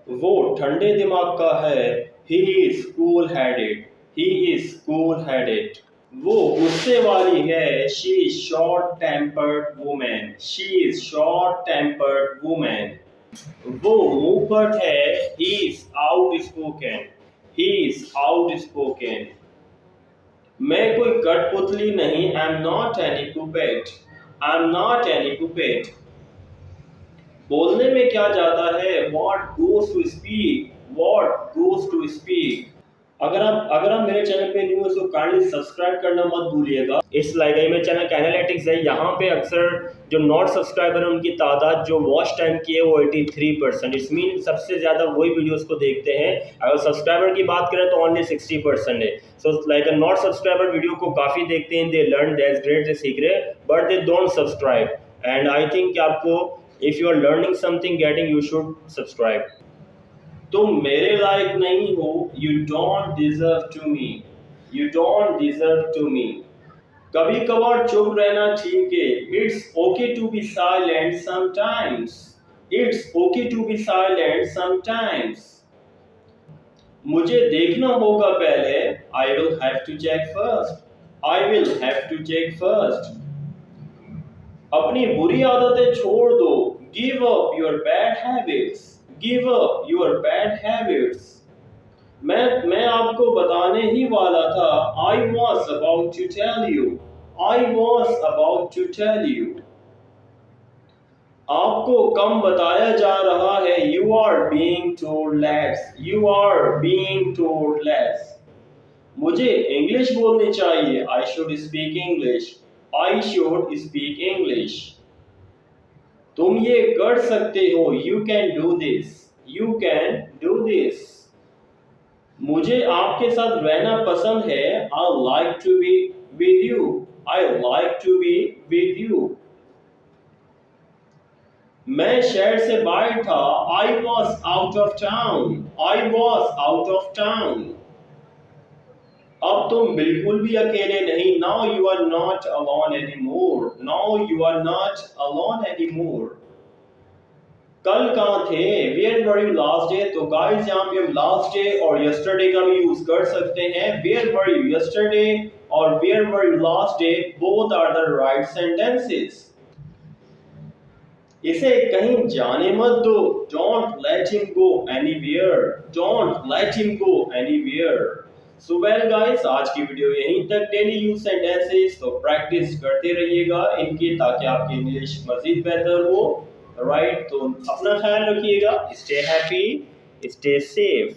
वो ठंडे दिमाग का है। He is cool headed. He is cool headed. वो गुस्से वाली है। She is short tempered woman. She is short tempered woman. वो मुंहफट है। He is outspoken. He is outspoken. मैं कोई कठपुतली नहीं। I'm not any puppet. I'm not any puppet. बोलने में क्या जाता है। What goes to speak? What goes to speak? अगर आप मेरे चैनल पे न्यू है तो काइंडली सब्सक्राइब करना मत भूलिएगा। इस लाइक मेरे चैनल का एनालिटिक्स है, यहाँ पे अक्सर जो नॉट सब्सक्राइबर है उनकी तादाद जो वॉच टाइम की है वो 83%। इट्स मीन सबसे ज़्यादा वही वीडियोस को देखते हैं। अगर सब्सक्राइबर की बात करें तो ओनली 60% है। So like not subscriber video को काफ़ी देखते हैं, they learn, that's great, they सीख रहे, but they don't subscribe. And I think आपको if you are learning something getting you should subscribe. तुम मेरे लायक नहीं हो। You don't deserve to me. You don't deserve to me. कभी कभार चुप रहना ठीक है। It's okay to be silent sometimes. It's okay to be silent sometimes. मुझे देखना होगा पहले। I will have to check first. I will have to check first. अपनी बुरी आदतें छोड़ दो। Give up your bad habits. Give up your bad habits. मैं आपको बताने ही वाला था। I was about to tell you. I was about to tell you. आपको कम बताया जा रहा है। You are being told less. You are being told less. मुझे इंग्लिश बोलनी चाहिए। I should speak English. I should speak English. तुम ये कर सकते हो। You can do this. You can do this. मुझे आपके साथ रहना पसंद है। I like to be with you. I like to be with you. मैं शहर से बाहर था। I was out of town. I was out of town. अब तुम बिल्कुल भी अकेले नहीं। Now you are not alone anymore. Now you are not alone anymore. कल कहाँ थे। Where were you last day? तो गाइस यहाँ पे हम लास्ट डे और yesterday का भी यूज कर सकते हैं। Where were you yesterday और where were you last day? Both are the right sentences. इसे कहीं जाने मत दो। Don't let him go anywhere. Don't let him go anywhere. So well guys, आज की वीडियो यहीं तक। डेली यूज सेंटेंसेस तो प्रैक्टिस करते रहिएगा इनकी ताकि आपकी इंग्लिश मजीद बेहतर हो। राइट, तो अपना ख्याल रखिएगा। Stay happy, stay safe.